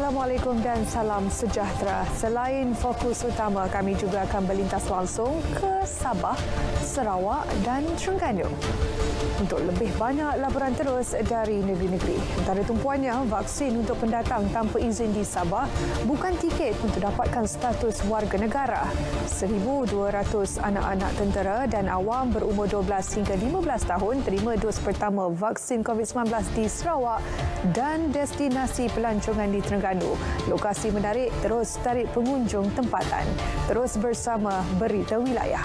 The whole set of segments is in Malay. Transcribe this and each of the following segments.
Assalamualaikum dan salam sejahtera. Selain fokus utama, kami juga akan berlintas langsung ke Sabah, Sarawak dan Terengganu. Untuk lebih banyak laporan terus dari negeri-negeri. Antara tumpuannya, vaksin untuk pendatang tanpa izin di Sabah bukan tiket untuk dapatkan status warga negara. 1,200 anak-anak tentera dan awam berumur 12 hingga 15 tahun terima dos pertama vaksin COVID-19 di Sarawak dan destinasi pelancongan di Terengganu. Lokasi menarik terus tarik pengunjung tempatan. Terus bersama Berita Wilayah.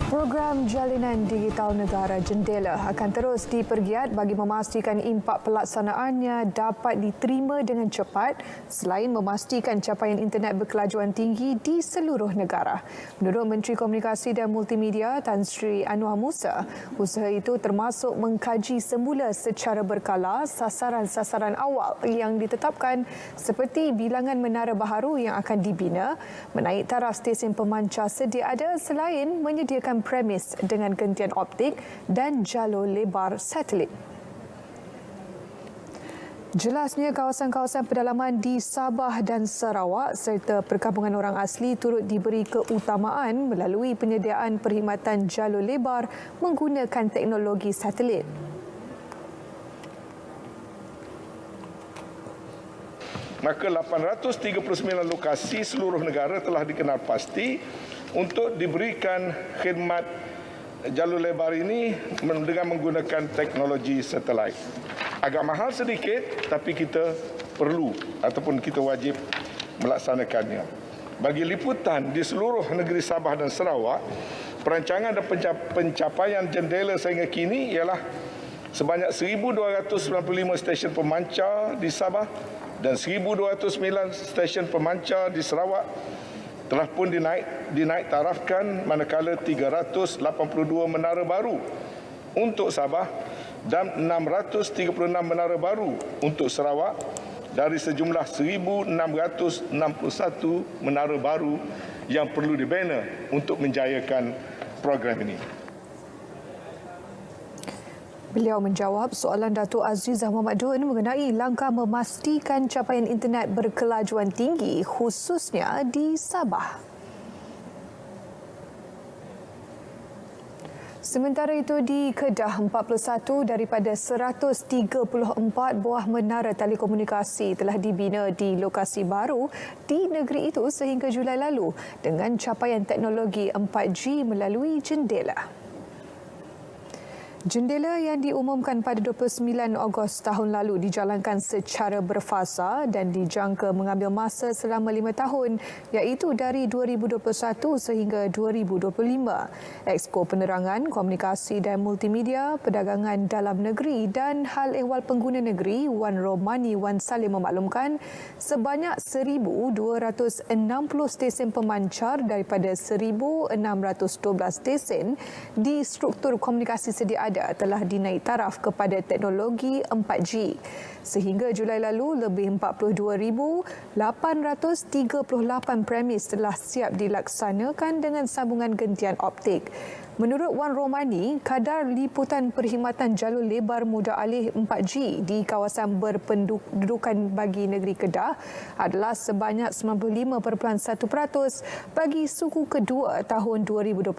Program Jalinan Digital Negara Jendela akan terus dipergiat bagi memastikan impak pelaksanaannya dapat diterima dengan cepat selain memastikan capaian internet berkelajuan tinggi di seluruh negara. Menurut Menteri Komunikasi dan Multimedia Tan Sri Anwar Musa, usaha itu termasuk mengkaji semula secara berkala sasaran-sasaran awal yang ditetapkan seperti bilangan menara baharu yang akan dibina, menaik taraf stesen pemancar sedia ada selain menyediakan premis dengan gentian optik dan jalur lebar satelit. Jelasnya kawasan-kawasan pedalaman di Sabah dan Sarawak serta perkampungan orang asli turut diberi keutamaan melalui penyediaan perkhidmatan jalur lebar menggunakan teknologi satelit. Maka 839 lokasi seluruh negara telah dikenal pasti untuk diberikan khidmat jalur lebar ini dengan menggunakan teknologi satelit. Agak mahal sedikit, tapi kita perlu ataupun kita wajib melaksanakannya. Bagi liputan di seluruh negeri Sabah dan Sarawak, perancangan dan pencapaian jendela sehingga kini ialah sebanyak 1,295 stesen pemancar di Sabah dan 1,209 stesen pemancar di Sarawak telah pun dinaik tarafkan, manakala 382 menara baru untuk Sabah dan 636 menara baru untuk Sarawak dari sejumlah 1,661 menara baru yang perlu dibina untuk menjayakan program ini. Beliau menjawab soalan Datuk Azizah Mohamad Dun mengenai langkah memastikan capaian internet berkelajuan tinggi khususnya di Sabah. Sementara itu di Kedah, 41 daripada 134 buah menara telekomunikasi telah dibina di lokasi baru di negeri itu sehingga Julai lalu dengan capaian teknologi 4G melalui jendela. Jendela yang diumumkan pada 29 Ogos tahun lalu dijalankan secara berfasa dan dijangka mengambil masa selama 5 tahun iaitu dari 2021 sehingga 2025. Exko Penerangan, Komunikasi dan Multimedia, Perdagangan Dalam Negeri dan Hal Ehwal Pengguna Negeri Wan Romani Wan Salim memaklumkan sebanyak 1,260 stesen pemancar daripada 1,612 stesen di struktur komunikasi sedia ada telah dinaik taraf kepada teknologi 4G. Sehingga Julai lalu, lebih 42,838 premis telah siap dilaksanakan dengan sambungan gentian optik. Menurut Wan Romani, kadar liputan perkhidmatan jalur lebar mudah alih 4G di kawasan berpendudukan bagi negeri Kedah adalah sebanyak 95.1% bagi suku kedua tahun 2021.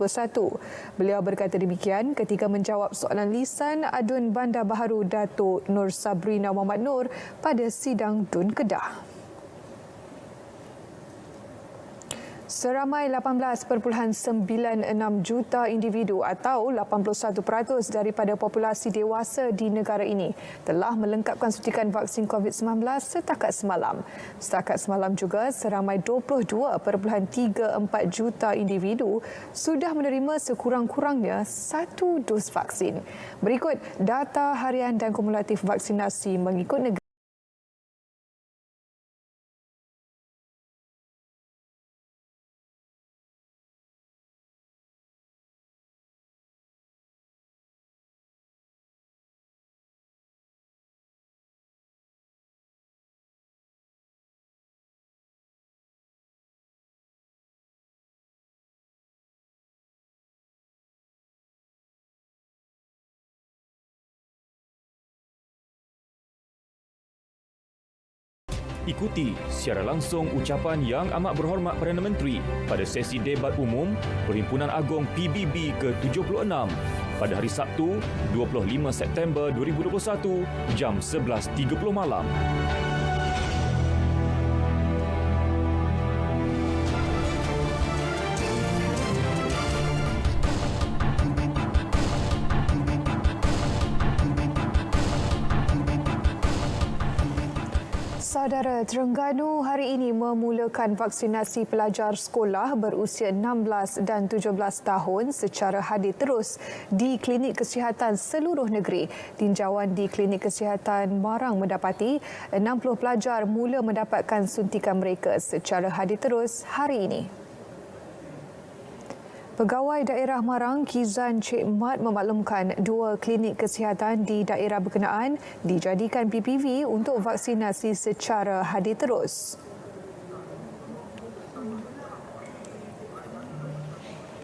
Beliau berkata demikian ketika menjawab soalan lisan Adun Bandar Baharu Datuk Nur Sabrina Muhammad Nur pada sidang DUN Kedah. Seramai 18.96 juta individu atau 81% daripada populasi dewasa di negara ini telah melengkapkan suntikan vaksin COVID-19 setakat semalam. Setakat semalam juga, seramai 22.34 juta individu sudah menerima sekurang-kurangnya 1 dos vaksin. Berikut data harian dan kumulatif vaksinasi mengikut negara. ikuti secara langsung ucapan Yang Amat Berhormat Perdana Menteri pada sesi debat umum Perhimpunan Agong PBB ke-76 pada hari Sabtu 25 September 2021 jam 11.30 malam. Saudara, Terengganu hari ini memulakan vaksinasi pelajar sekolah berusia 16 dan 17 tahun secara hadir terus di klinik kesihatan seluruh negeri. Tinjauan di klinik kesihatan Marang mendapati 60 pelajar mula mendapatkan suntikan mereka secara hadir terus hari ini. Pegawai Daerah Marang Kizan Cik Mat memaklumkan 2 klinik kesihatan di daerah berkenaan dijadikan PPV untuk vaksinasi secara hadir terus.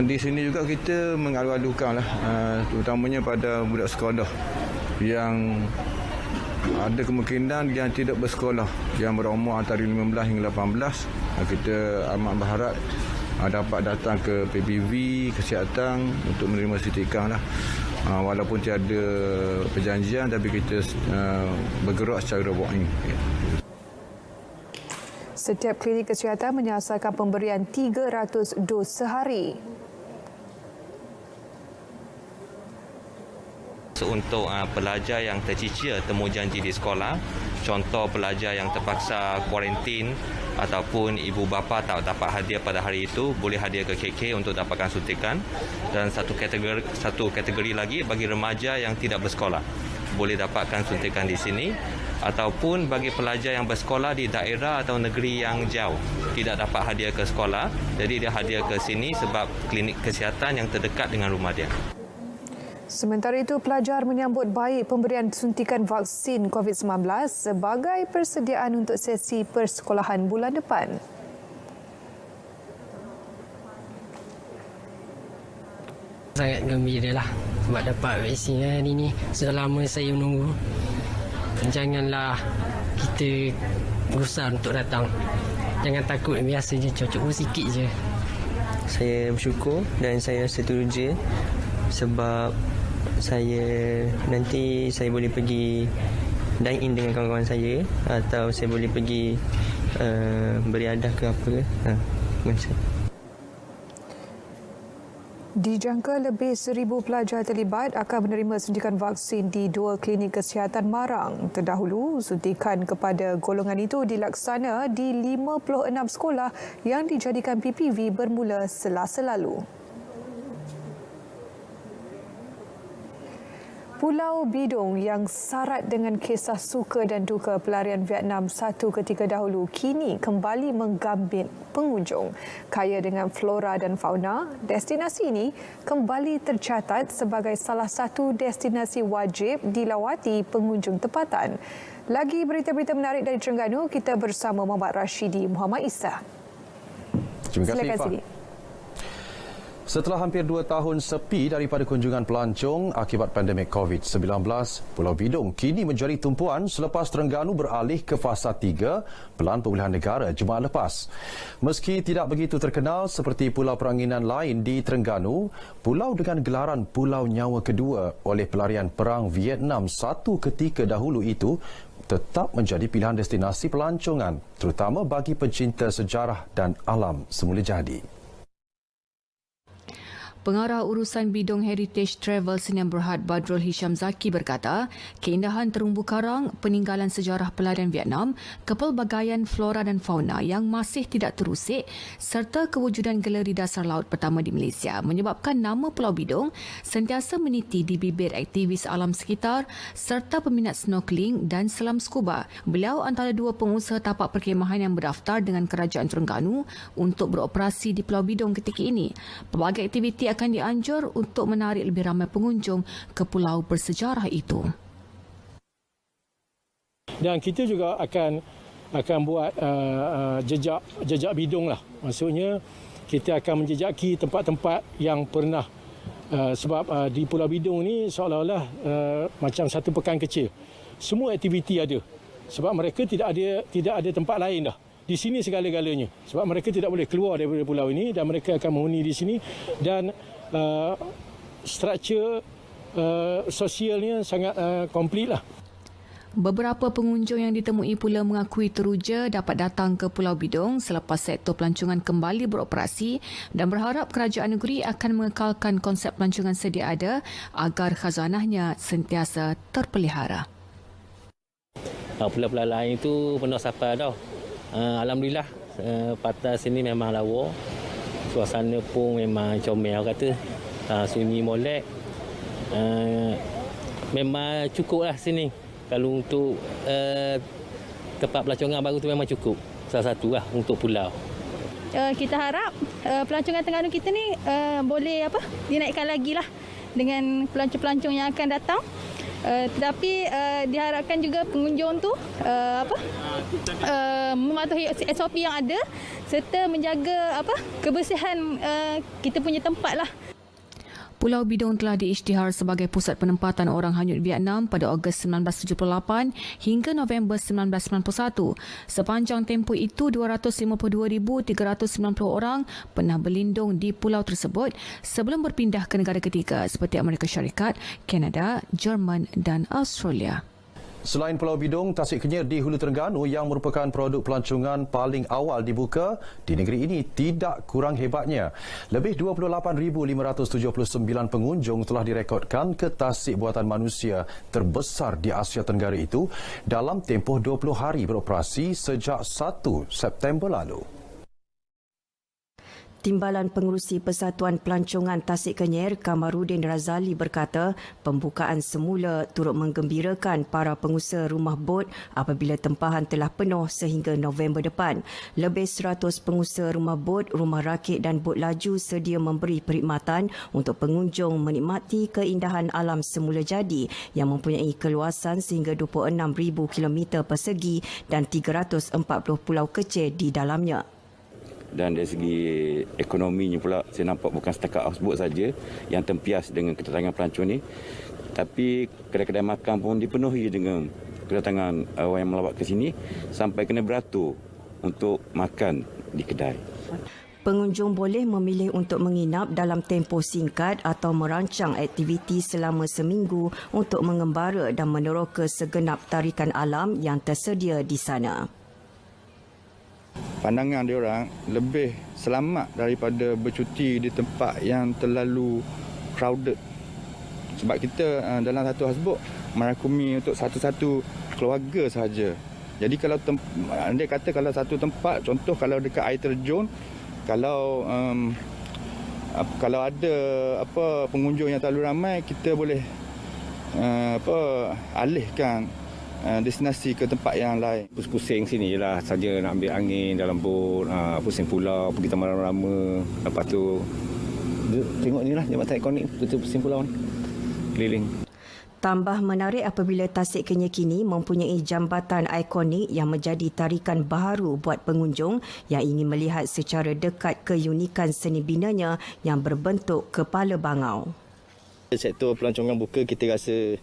Di sini juga kita mengalu-alukanlah terutamanya pada budak sekolah yang ada kemungkinan yang tidak bersekolah, yang berumur antara 15 hingga 18. Kita amat berharap dapat datang ke PBV kesihatan untuk menerima suntikan lah. Walaupun tiada perjanjian, tapi kita bergerak secara walk-in. Setiap klinik kesihatan menyasarkan pemberian 300 dos sehari. Untuk pelajar yang tercicir temu janji di sekolah, contoh pelajar yang terpaksa kuarantin ataupun ibu bapa tak dapat hadir pada hari itu, boleh hadir ke KK untuk dapatkan suntikan. Dan satu kategori lagi bagi remaja yang tidak bersekolah, boleh dapatkan suntikan di sini. Ataupun bagi pelajar yang bersekolah di daerah atau negeri yang jauh, tidak dapat hadir ke sekolah, jadi dia hadir ke sini sebab klinik kesihatan yang terdekat dengan rumah dia. Sementara itu, pelajar menyambut baik pemberian suntikan vaksin COVID-19 sebagai persediaan untuk sesi persekolahan bulan depan. Sangat gembiralah sebab dapat vaksin hari ini. Selama saya menunggu, janganlah kita berusaha untuk datang. Jangan takut, biasa je, cukup sikit je. Saya bersyukur dan saya setuju sebab nanti saya boleh pergi dine in dengan kawan-kawan saya atau saya boleh pergi beriadah ke apa ke. Macam. Dijangka lebih 1,000 pelajar terlibat akan menerima suntikan vaksin di 2 klinik kesihatan Marang. Terdahulu, suntikan kepada golongan itu dilaksana di 56 sekolah yang dijadikan PPV bermula Selasa lalu. Pulau Bidong yang syarat dengan kisah suka dan duka pelarian Vietnam satu ketika dahulu kini kembali menggambit pengunjung. Kaya dengan flora dan fauna, destinasi ini kembali tercatat sebagai salah satu destinasi wajib dilawati pengunjung tempatan. Lagi berita-berita menarik dari Terengganu, kita bersama Muhammad Rashidi Muhammad Isa. Terima kasih, Silakan Ifah. Sidi. Setelah hampir 2 tahun sepi daripada kunjungan pelancong akibat pandemik COVID-19, Pulau Bidong kini menjadi tumpuan selepas Terengganu beralih ke fasa 3 Pelan Pemulihan Negara Jumaat lepas. Meski tidak begitu terkenal seperti pulau peranginan lain di Terengganu, pulau dengan gelaran Pulau Nyawa Kedua oleh pelarian Perang Vietnam satu ketika dahulu itu tetap menjadi pilihan destinasi pelancongan, terutama bagi pencinta sejarah dan alam semula jadi. Pengarah Urusan Bidong Heritage Travel Sdn Bhd Badrul Hisham Zaki berkata, keindahan terumbu karang, peninggalan sejarah pelarian Vietnam, kepelbagaian flora dan fauna yang masih tidak terusik serta kewujudan galeri dasar laut pertama di Malaysia menyebabkan nama Pulau Bidong sentiasa meniti di bibir aktivis alam sekitar serta peminat snorkeling dan selam scuba. Beliau antara 2 pengusaha tapak perkhemahan yang berdaftar dengan Kerajaan Terengganu untuk beroperasi di Pulau Bidong ketika ini. Pelbagai aktiviti akan dianjur untuk menarik lebih ramai pengunjung ke pulau bersejarah itu. Dan kita juga akan buat jejak bidong lah. Maksudnya kita akan menjejaki tempat-tempat yang pernah sebab di Pulau Bidong ni seolah-olah macam satu pekan kecil. Semua aktiviti ada. sebab mereka tidak ada tempat lain dah. Di sini segala-galanya. Sebab mereka tidak boleh keluar daripada pulau ini dan mereka akan menghuni di sini dan struktur sosialnya sangat komplit lah. Beberapa pengunjung yang ditemui pula mengakui teruja dapat datang ke Pulau Bidong selepas sektor pelancongan kembali beroperasi dan berharap kerajaan negeri akan mengekalkan konsep pelancongan sedia ada agar khazanahnya sentiasa terpelihara. Pulau-pulau lain itu penuh sapa tau. Alhamdulillah pantai sini memang lawa. Suasana pun memang comel kata. Sunyi molek. Memang cukup lah sini. Kalau untuk tempat pelancongan baru tu memang cukup. Salah satu lah untuk pulau. Kita harap pelancongan Terengganu kita ni boleh dinaikkan lagi lah dengan pelancong-pelancong yang akan datang. Tetapi diharapkan juga pengunjung tu mematuhi SOP yang ada serta menjaga kebersihan kita punya tempat lah. Pulau Bidong telah diisytihar sebagai pusat penempatan orang hanyut Vietnam pada Ogos 1978 hingga November 1991. Sepanjang tempoh itu, 252,390 orang pernah berlindung di pulau tersebut sebelum berpindah ke negara ketiga seperti Amerika Syarikat, Kanada, Jerman dan Australia. Selain Pulau Bidong, Tasik Kenyir di Hulu Terengganu yang merupakan produk pelancongan paling awal dibuka di negeri ini tidak kurang hebatnya. Lebih 28,579 pengunjung telah direkodkan ke tasik buatan manusia terbesar di Asia Tenggara itu dalam tempoh 20 hari beroperasi sejak 1 September lalu. Timbalan Pengerusi Persatuan Pelancongan Tasik Kenyir, Kamarudin Razali berkata, pembukaan semula turut menggembirakan para pengusaha rumah bot apabila tempahan telah penuh sehingga November depan. Lebih 100 pengusaha rumah bot, rumah rakit dan bot laju sedia memberi perkhidmatan untuk pengunjung menikmati keindahan alam semula jadi yang mempunyai keluasan sehingga 26,000 km persegi dan 340 pulau kecil di dalamnya. Dan dari segi ekonominya pula saya nampak bukan setakat houseboat saja yang tempias dengan kedatangan pelancong ni, tapi kedai-kedai makan pun dipenuhi dengan kedatangan orang yang melawat ke sini sampai kena beratur untuk makan di kedai. Pengunjung boleh memilih untuk menginap dalam tempoh singkat atau merancang aktiviti selama seminggu untuk mengembara dan meneroka segenap tarikan alam yang tersedia di sana. Pandangan diorang lebih selamat daripada bercuti di tempat yang terlalu crowded. Sebab kita dalam satu houseboat merakumi untuk satu-satu keluarga sahaja. Jadi kalau andai kata kalau satu tempat, contoh kalau dekat air terjun, kalau ada pengunjung yang terlalu ramai, kita boleh alihkan destinasi ke tempat yang lain. Pusing sini je lah saja nak ambil angin dalam bot, pusing pulau, pergi taman rama-rama. Lepas tu tengok ni lah jambatan ikonik tu pusing pulau ni, keliling. Tambah menarik apabila Tasik Kenyir kini mempunyai jambatan ikonik yang menjadi tarikan baharu buat pengunjung yang ingin melihat secara dekat keunikan seni binanya yang berbentuk kepala bangau. Sektor pelancongan buka, kita rasa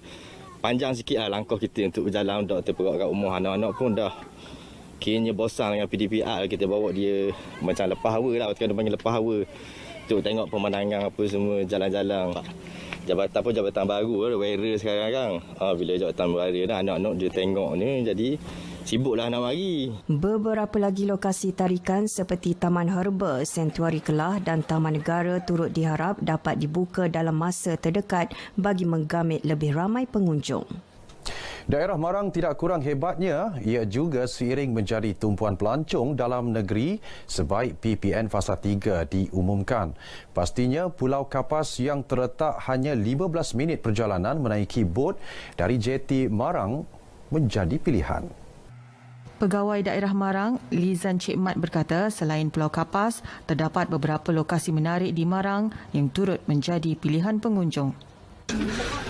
panjang sikit lah langkah kita untuk berjalan untuk terperok kat rumah. Anak-anak pun dah kiranya bosan dengan PDPR. Kita bawa dia macam lepas hawa lah. Kita panggil lepas hawa. Untuk tengok pemandangan apa semua, jalan-jalan. Jabatan pun jabatan baru lah, wearer sekarang kan. Bila jabatan baru dah, anak-anak dia tengok ni, jadi sibuklah nak mari. Beberapa lagi lokasi tarikan seperti Taman Herba, Sentuari Kelah dan Taman Negara turut diharap dapat dibuka dalam masa terdekat bagi menggamit lebih ramai pengunjung. Daerah Marang tidak kurang hebatnya, ia juga seiring menjadi tumpuan pelancong dalam negeri sebaik PPN Fasa 3 diumumkan. Pastinya Pulau Kapas yang terletak hanya 15 minit perjalanan menaiki bot dari jeti Marang menjadi pilihan. Pegawai Daerah Marang, Lizan Cik Mat berkata selain Pulau Kapas, terdapat beberapa lokasi menarik di Marang yang turut menjadi pilihan pengunjung.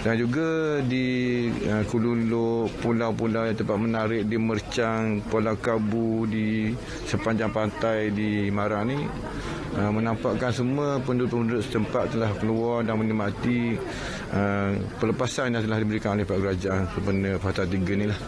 Dan juga di Kululuk, pulau-pulau yang tempat menarik di Mercang, Pulau Kabu, di sepanjang pantai di Marang ni menampakkan semua penduduk-penduduk setempat telah keluar dan menikmati pelepasan yang telah diberikan oleh Pak Kerajaan sempena Fasa 3 ni lah.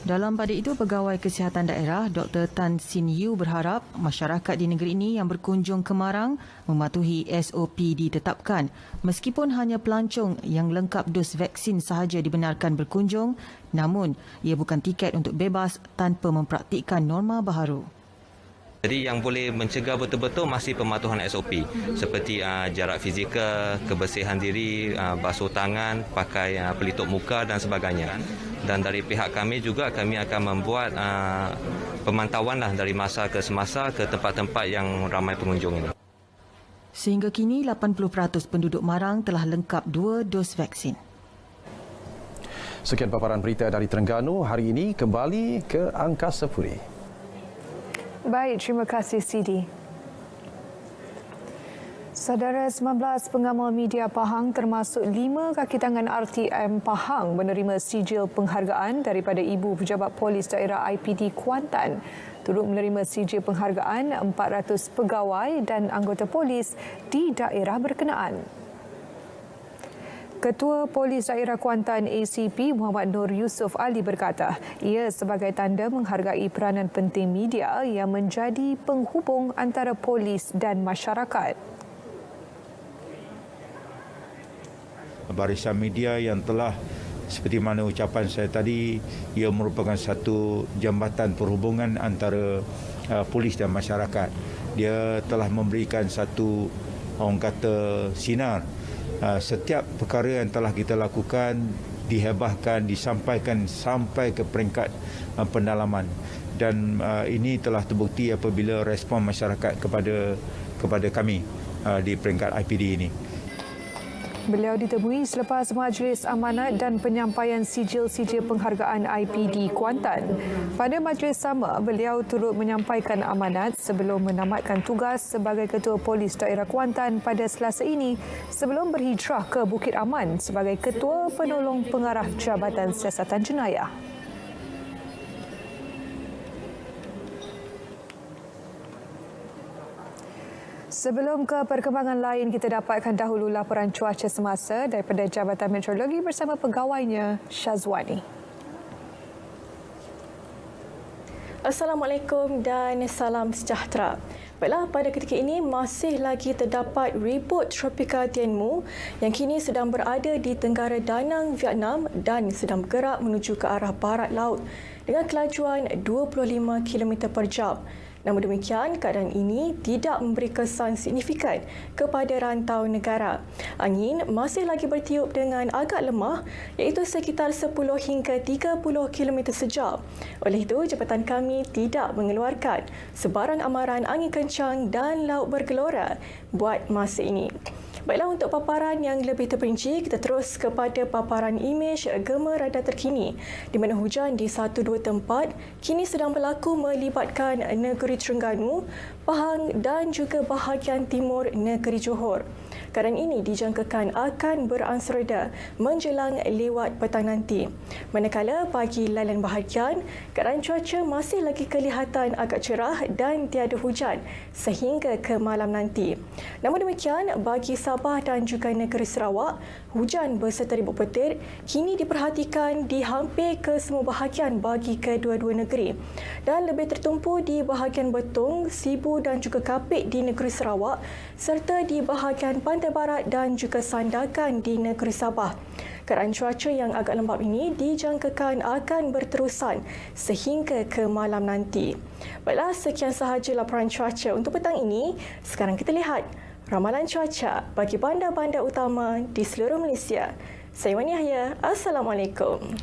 Dalam pada itu, Pegawai Kesihatan Daerah Dr. Tan Sin Yew berharap masyarakat di negeri ini yang berkunjung ke Marang mematuhi SOP ditetapkan. Meskipun hanya pelancong yang lengkap dos vaksin sahaja dibenarkan berkunjung, namun ia bukan tiket untuk bebas tanpa mempraktikkan norma baharu. Jadi yang boleh mencegah betul-betul masih pematuhan SOP seperti jarak fizikal, kebersihan diri, basuh tangan, pakai pelitup muka dan sebagainya. Dan dari pihak kami juga kami akan membuat pemantauan dari masa ke semasa ke tempat-tempat yang ramai pengunjung ini. Sehingga kini 80% penduduk Marang telah lengkap 2 dos vaksin. Sekian paparan berita dari Terengganu hari ini, kembali ke Angkasa Puri. Baik, terima kasih Sidi. Saudara, 19 pengamal media Pahang termasuk 5 kaki tangan RTM Pahang menerima sijil penghargaan daripada Ibu Pejabat Polis Daerah IPD Kuantan. Turut menerima sijil penghargaan 400 pegawai dan anggota polis di daerah berkenaan. Ketua Polis Daerah Kuantan ACP Muhammad Nur Yusof Ali berkata, ia sebagai tanda menghargai peranan penting media yang menjadi penghubung antara polis dan masyarakat. Barisan media yang telah, seperti mana ucapan saya tadi, ia merupakan satu jambatan perhubungan antara polis dan masyarakat. Dia telah memberikan satu, orang kata, sinar. Setiap perkara yang telah kita lakukan dihebahkan, disampaikan sampai ke peringkat pendalaman, dan ini telah terbukti apabila respon masyarakat kepada kami di peringkat IPD ini. Beliau ditemui selepas majlis amanat dan penyampaian sijil-sijil penghargaan IPD Kuantan. Pada majlis sama, beliau turut menyampaikan amanat sebelum menamatkan tugas sebagai Ketua Polis Daerah Kuantan pada Selasa ini sebelum berhijrah ke Bukit Aman sebagai Ketua Penolong Pengarah Jabatan Siasatan Jenayah. Sebelum ke perkembangan lain, kita dapatkan dahulu laporan cuaca semasa daripada Jabatan Meteorologi bersama pegawainya Syazwani. Assalamualaikum dan salam sejahtera. Baiklah, pada ketika ini masih lagi terdapat ribut tropika Tianmu yang kini sedang berada di tenggara Danang, Vietnam dan sedang bergerak menuju ke arah barat laut dengan kelajuan 25 km per jam. Namun demikian, keadaan ini tidak memberi kesan signifikan kepada rantau negara. Angin masih lagi bertiup dengan agak lemah iaitu sekitar 10 hingga 30 km sejam. Oleh itu, jabatan kami tidak mengeluarkan sebarang amaran angin kencang dan laut bergelora buat masa ini. Baiklah, untuk paparan yang lebih terperinci, kita terus kepada paparan imej gema radar terkini di mana hujan di 1-2 tempat kini sedang berlaku melibatkan negeri Terengganu, Pahang dan juga bahagian timur negeri Johor. Keadaan ini dijangkakan akan beransur reda menjelang lewat petang nanti. Manakala bagi lain bahagian, keadaan cuaca masih lagi kelihatan agak cerah dan tiada hujan sehingga ke malam nanti. Namun demikian, bagi Sabah dan juga negeri Sarawak, hujan beserta ribut petir kini diperhatikan di hampir ke semua bahagian bagi kedua-dua negeri dan lebih tertumpu di bahagian Betong, Sibu dan juga Kapit di negeri Sarawak serta di bahagian Pantai Barat dan juga Sandakan di negeri Sabah. Keadaan cuaca yang agak lembap ini dijangkakan akan berterusan sehingga ke malam nanti. Baiklah, sekian sahaja laporan cuaca untuk petang ini. Sekarang kita lihat ramalan cuaca bagi bandar-bandar utama di seluruh Malaysia. Saya Wani Yahya. Assalamualaikum.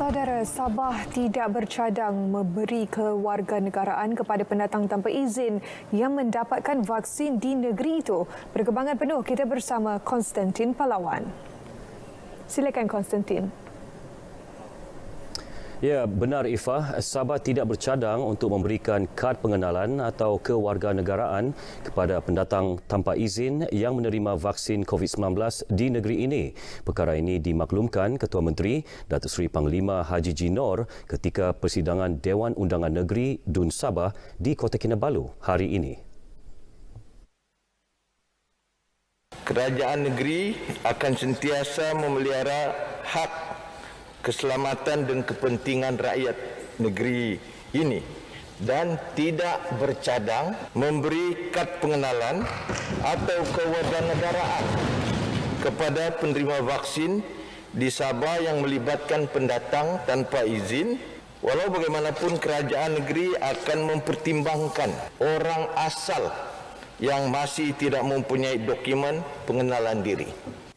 Saudara, Sabah tidak bercadang memberi kewarganegaraan kepada pendatang tanpa izin yang mendapatkan vaksin di negeri itu. Perkembangan penuh kita bersama Konstantin Palawan. Silakan Konstantin. Ya, benar Ifah. Sabah tidak bercadang untuk memberikan kad pengenalan atau kewarganegaraan kepada pendatang tanpa izin yang menerima vaksin COVID-19 di negeri ini. Perkara ini dimaklumkan Ketua Menteri Datuk Seri Panglima Haji Jinor ketika persidangan Dewan Undangan Negeri Dun Sabah di Kota Kinabalu hari ini. Kerajaan negeri akan sentiasa memelihara hak keselamatan dan kepentingan rakyat negeri ini dan tidak bercadang memberi kad pengenalan atau kewarganegaraan kepada penerima vaksin di Sabah yang melibatkan pendatang tanpa izin. Walau bagaimanapun kerajaan negeri akan mempertimbangkan orang asal yang masih tidak mempunyai dokumen pengenalan diri.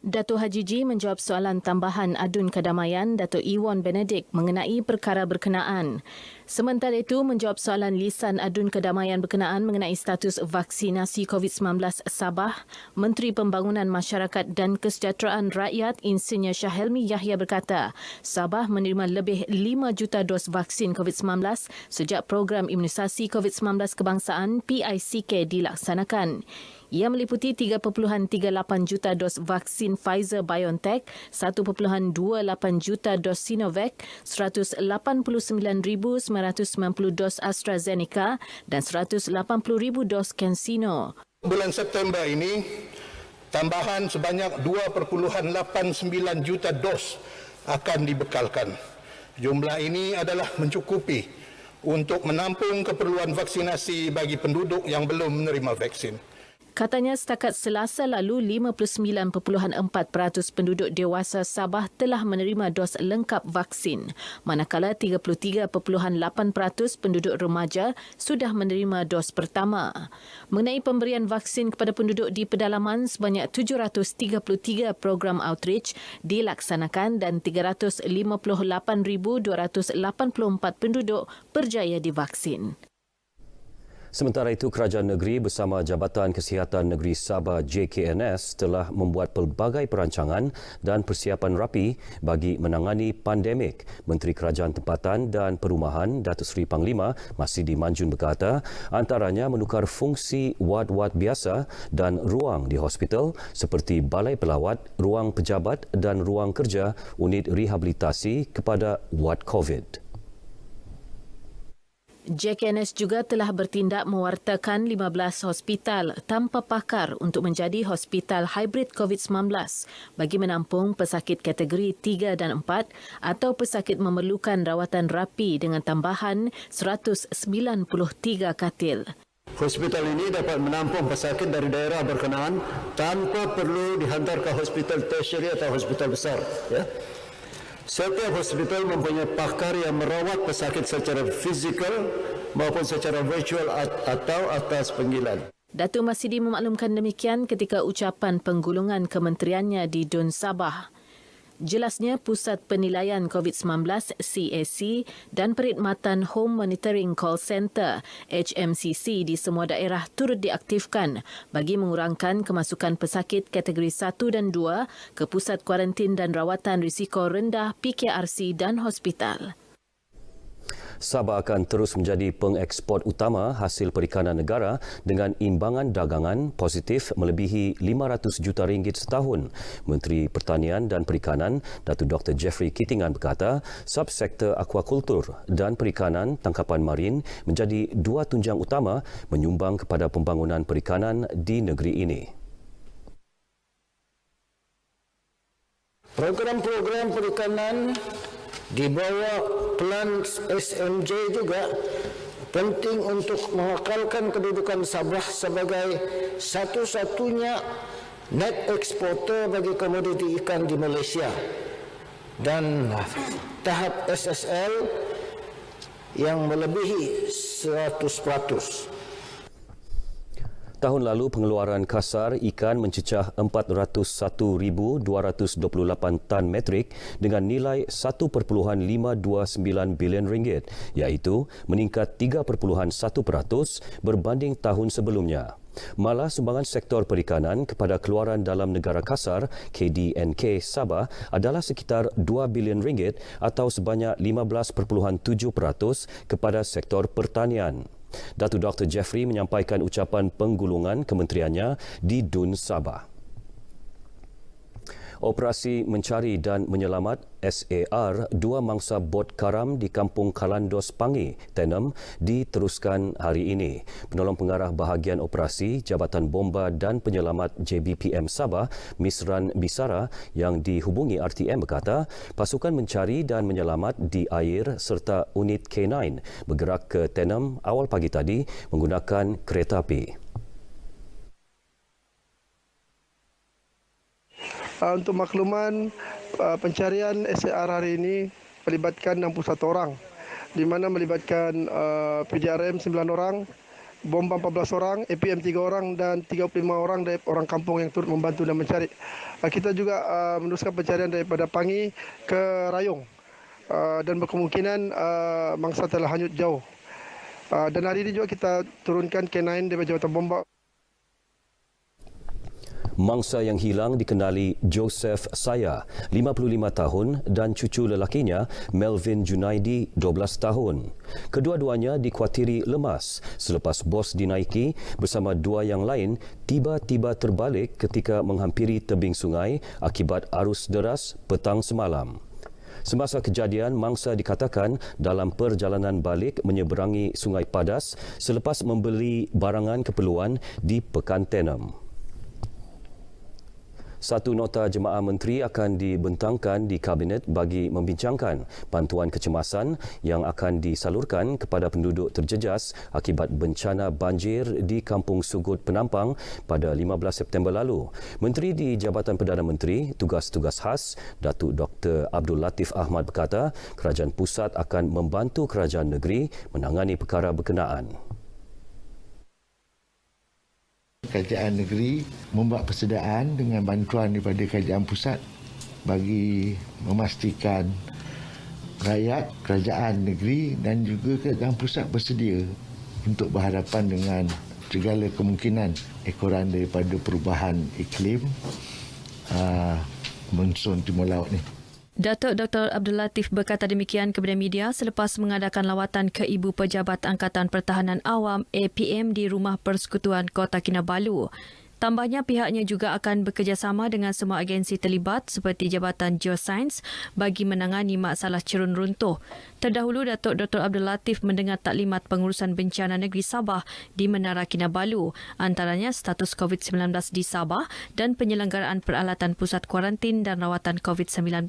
Datuk Haji Ji menjawab soalan tambahan Adun Kedamaian Datuk Iwan Benedict mengenai perkara berkenaan. Sementara itu, menjawab soalan lisan Adun Kedamaian berkenaan mengenai status vaksinasi COVID-19 Sabah, Menteri Pembangunan Masyarakat dan Kesejahteraan Rakyat Insinyur Syahelmi Yahya berkata, Sabah menerima lebih 5 juta dos vaksin COVID-19 sejak program imunisasi COVID-19 kebangsaan PICK dilaksanakan. Ia meliputi 3.38 juta dos vaksin Pfizer-BioNTech, 1.28 juta dos Sinovac, 189,990 dos AstraZeneca dan 180,000 dos CanSino. Bulan September ini, tambahan sebanyak 2.89 juta dos akan dibekalkan. Jumlah ini adalah mencukupi untuk menampung keperluan vaksinasi bagi penduduk yang belum menerima vaksin. Katanya setakat Selasa lalu 59.4% penduduk dewasa Sabah telah menerima dos lengkap vaksin, manakala 33.8% penduduk remaja sudah menerima dos pertama. Mengenai pemberian vaksin kepada penduduk di pedalaman, sebanyak 733 program outreach dilaksanakan dan 358,284 penduduk berjaya divaksin. Sementara itu, Kerajaan Negeri bersama Jabatan Kesihatan Negeri Sabah JKNS telah membuat pelbagai perancangan dan persiapan rapi bagi menangani pandemik. Menteri Kerajaan Tempatan dan Perumahan Datuk Seri Panglima Masidi Manjun berkata, antaranya menukar fungsi wad-wad biasa dan ruang di hospital seperti balai pelawat, ruang pejabat dan ruang kerja unit rehabilitasi kepada wad COVID. JKNS juga telah bertindak mewartakan 15 hospital tanpa pakar untuk menjadi hospital hybrid COVID-19 bagi menampung pesakit kategori 3 dan 4 atau pesakit memerlukan rawatan rapi dengan tambahan 193 katil. Hospital ini dapat menampung pesakit dari daerah berkenaan tanpa perlu dihantar ke hospital tertiary atau hospital besar. Ya. Setiap hospital mempunyai pakar yang merawat pesakit secara fizikal maupun secara virtual atau atas panggilan. Datuk Masidi memaklumkan demikian ketika ucapan penggulungan kementeriannya di Dun Sabah. Jelasnya, Pusat Penilaian COVID-19 CAC dan Perkhidmatan Home Monitoring Call Center HMCC di semua daerah turut diaktifkan bagi mengurangkan kemasukan pesakit kategori 1 dan 2 ke Pusat Kuarantin dan Rawatan Risiko Rendah PKRC dan hospital. Sabah akan terus menjadi pengeksport utama hasil perikanan negara dengan imbangan dagangan positif melebihi 500 juta ringgit setahun. Menteri Pertanian dan Perikanan Datuk Dr. Jeffrey Kittingan berkata, subsektor akuakultur dan perikanan tangkapan marin menjadi dua tunjang utama menyumbang kepada pembangunan perikanan di negeri ini. Program-program perikanan di bawah Plan SMJ juga penting untuk mengekalkan kedudukan Sabah sebagai satu-satunya net eksporter bagi komoditi ikan di Malaysia dan tahap SSL yang melebihi 100%. Tahun lalu, pengeluaran kasar ikan mencecah 401,228 tan metrik dengan nilai 1.529 bilion ringgit, iaitu meningkat 3.1% berbanding tahun sebelumnya. Malah sumbangan sektor perikanan kepada keluaran dalam negara kasar KDNK Sabah adalah sekitar 2 bilion ringgit atau sebanyak 15.7% kepada sektor pertanian. Datuk Dr. Jeffrey menyampaikan ucapan penggulungan kementeriannya di Dun Sabah. Operasi mencari dan menyelamat SAR dua mangsa bot karam di Kampung Kalandos Pangi, Tenem diteruskan hari ini. Penolong pengarah bahagian operasi Jabatan Bomba dan Penyelamat JBPM Sabah, Misran Bisara yang dihubungi RTM berkata, pasukan mencari dan menyelamat di air serta unit K9 bergerak ke Tenem awal pagi tadi menggunakan kereta api. Untuk makluman, pencarian SAR hari ini melibatkan 61 orang, di mana melibatkan PDRM 9 orang, Bomba 14 orang, APM 3 orang dan 35 orang dari orang kampung yang turut membantu dan mencari. Kita juga meneruskan pencarian daripada Pangi ke Rayong dan berkemungkinan mangsa telah hanyut jauh. Dan hari ini juga kita turunkan K9 daripada Jabatan Bomba. Mangsa yang hilang dikenali Joseph Saya, 55 tahun dan cucu lelakinya Melvin Junaidi, 12 tahun. Kedua-duanya dikuatiri lemas selepas bos dinaiki bersama dua yang lain tiba-tiba terbalik ketika menghampiri tebing sungai akibat arus deras petang semalam. Semasa kejadian, mangsa dikatakan dalam perjalanan balik menyeberangi Sungai Padas selepas membeli barangan keperluan di Pekan Tenem. Satu nota jemaah menteri akan dibentangkan di Kabinet bagi membincangkan bantuan kecemasan yang akan disalurkan kepada penduduk terjejas akibat bencana banjir di Kampung Sugut Penampang pada 15 September lalu. Menteri di Jabatan Perdana Menteri, Tugas-Tugas Khas, Datuk Dr. Abdul Latif Ahmad berkata, Kerajaan Pusat akan membantu Kerajaan Negeri menangani perkara berkenaan. Kerajaan negeri membuat persediaan dengan bantuan daripada kerajaan pusat bagi memastikan rakyat, kerajaan negeri dan juga kerajaan pusat bersedia untuk berhadapan dengan segala kemungkinan ekoran daripada perubahan iklim monsun Timur Laut ni. Datuk Dr. Abdul Latif berkata demikian kepada media selepas mengadakan lawatan ke Ibu Pejabat Angkatan Pertahanan Awam APM di Rumah Persekutuan Kota Kinabalu. Tambahnya, pihaknya juga akan bekerjasama dengan semua agensi terlibat seperti Jabatan Geosains bagi menangani masalah cerun runtuh. Terdahulu, Datuk Dr. Abdul Latif mendengar taklimat pengurusan bencana negeri Sabah di Menara Kinabalu, antaranya status COVID-19 di Sabah dan penyelenggaraan peralatan pusat kuarantin dan rawatan COVID-19.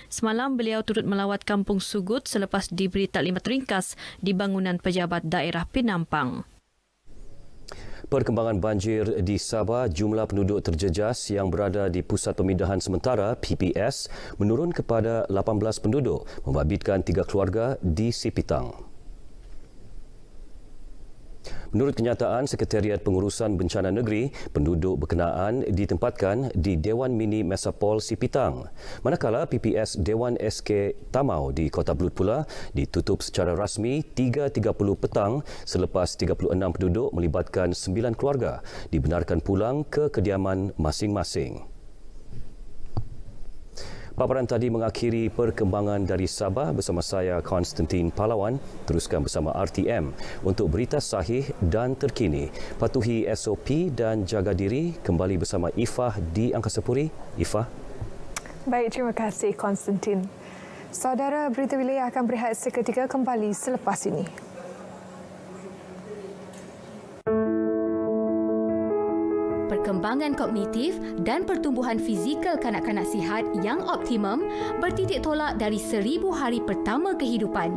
Semalam, beliau turut melawat Kampung Sugut selepas diberi taklimat ringkas di bangunan pejabat daerah Penampang. Perkembangan banjir di Sabah, jumlah penduduk terjejas yang berada di Pusat Pemindahan Sementara PPS menurun kepada 18 penduduk, membabitkan 3 keluarga di Sipitang. Menurut kenyataan Sekretariat Pengurusan Bencana Negeri, penduduk berkenaan ditempatkan di Dewan Mini Mesapol Sipitang. Manakala PPS Dewan SK Tamau di Kota Belud pula ditutup secara rasmi 3.30 petang selepas 36 penduduk melibatkan 9 keluarga dibenarkan pulang ke kediaman masing-masing. Paparan tadi mengakhiri perkembangan dari Sabah bersama saya, Konstantin Palawan. Teruskan bersama RTM untuk berita sahih dan terkini. Patuhi SOP dan jaga diri. Kembali bersama Ifah di Angkasa Puri. Ifah. Baik, terima kasih Konstantin. Saudara, berita wilayah akan berehat seketika kembali selepas ini. Perkembangan kognitif dan pertumbuhan fizikal kanak-kanak sihat yang optimum bertitik tolak dari 1000 hari pertama kehidupan.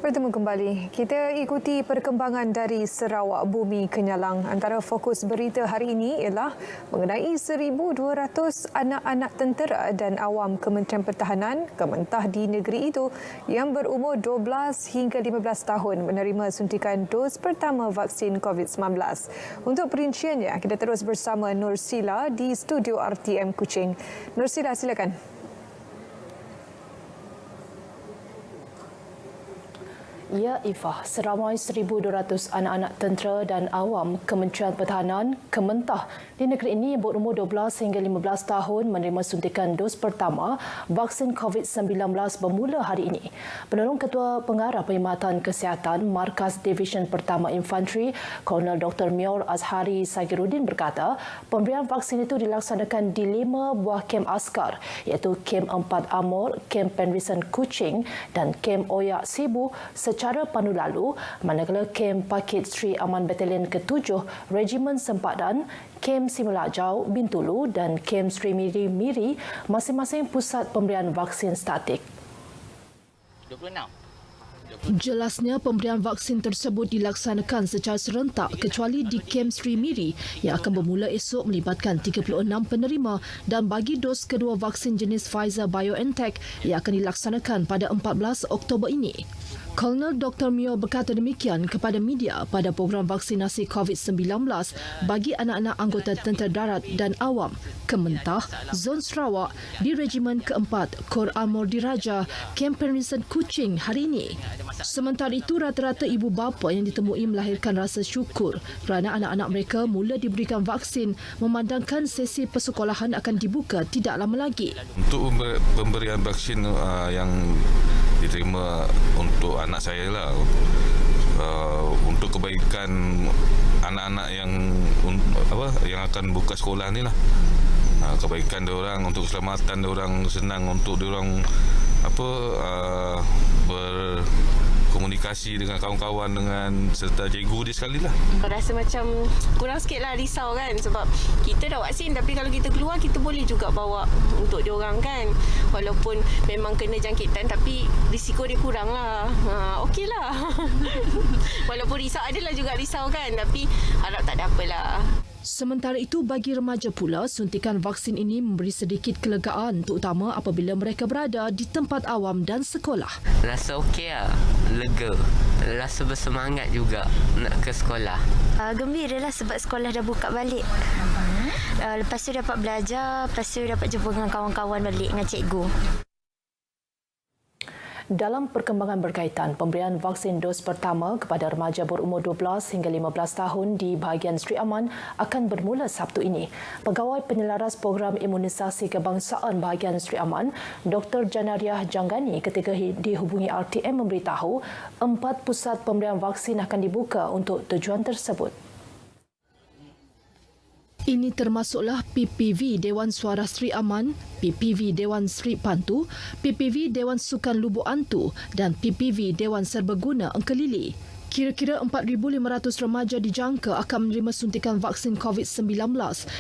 Bertemu bersama kembali. Kita ikuti perkembangan dari Sarawak Bumi Kenyalang. Antara fokus berita hari ini ialah mengenai 1,200 anak-anak tentera dan awam Kementerian Pertahanan kementah di negeri itu yang berumur 12 hingga 15 tahun menerima suntikan dos pertama vaksin COVID-19. Untuk perinciannya, kita terus bersama Nur Sila di studio RTM Kuching. Nur Sila, silakan. Ya, Ifah, seramai 1,200 anak-anak tentera dan awam Kementerian Pertahanan kementah di negeri ini berumur 12 hingga 15 tahun menerima suntikan dos pertama vaksin COVID-19 bermula hari ini. Penolong Ketua Pengarah Perkhidmatan Kesihatan Markas Division Pertama Infanteri, Kolonel Dr. Mior Azhari Sagiruddin berkata, pemberian vaksin itu dilaksanakan di 5 buah kem askar, iaitu Kem 4 Amor, Kem Penrisan Kuching dan Kem Oyak Sibu secara pandu lalu, manakala Kem Pakit Sri Aman Batalion ke-7 Regimen Sempadan, Kem Simulajau Bintulu dan Kem Sri Miri masing-masing pusat pemberian vaksin statik. 26. Jelasnya pemberian vaksin tersebut dilaksanakan secara serentak kecuali di Kem Sri Miri yang akan bermula esok melibatkan 36 penerima dan bagi dos kedua vaksin jenis Pfizer BioNTech yang akan dilaksanakan pada 14 Oktober ini. Kolonel Dr. Mio berkata demikian kepada media pada program vaksinasi COVID-19 bagi anak-anak anggota tentera darat dan awam Kementah, Zon Sarawak di Regimen ke-4 Kor Armor Diraja, Kem Penrisan Kuching hari ini. Sementara itu, rata-rata ibu bapa yang ditemui melahirkan rasa syukur kerana anak-anak mereka mula diberikan vaksin memandangkan sesi persekolahan akan dibuka tidak lama lagi. Untuk pemberian vaksin yang diterima untuk anak saya lah, untuk kebaikan anak-anak yang akan buka sekolah ni lah, kebaikan diorang, untuk keselamatan diorang, senang untuk diorang berkomunikasi dengan kawan-kawan dengan serta cikgu dia sekali lah. Rasa macam kurang sikit lah risau kan, sebab kita dah vaksin tapi kalau kita keluar kita boleh juga bawa untuk diorang kan, walaupun memang kena jangkitan tapi risiko dia kurang lah. Okey lah. Walaupun risau adalah juga risau kan, tapi harap tak ada apalah. Sementara itu, bagi remaja pula, suntikan vaksin ini memberi sedikit kelegaan terutama apabila mereka berada di tempat awam dan sekolah. Rasa okey lah, lega. Rasa bersemangat juga nak ke sekolah. Gembiralah sebab sekolah dah buka balik. Lepas tu dapat belajar, lepas tu dapat jumpa dengan kawan-kawan balik dengan cikgu. Dalam perkembangan berkaitan pemberian vaksin dos pertama kepada remaja berumur 12 hingga 15 tahun di bahagian Sri Aman akan bermula Sabtu ini. Pegawai Penyelaras Program Imunisasi Kebangsaan bahagian Sri Aman, Dr. Janariah Janggani ketika dihubungi RTM memberitahu 4 pusat pemberian vaksin akan dibuka untuk tujuan tersebut. Ini termasuklah PPV Dewan Suara Sri Aman, PPV Dewan Sri Pantu, PPV Dewan Sukan Lubuk Antu dan PPV Dewan Serbaguna Engkelili. Kira-kira 4,500 remaja dijangka akan menerima suntikan vaksin COVID-19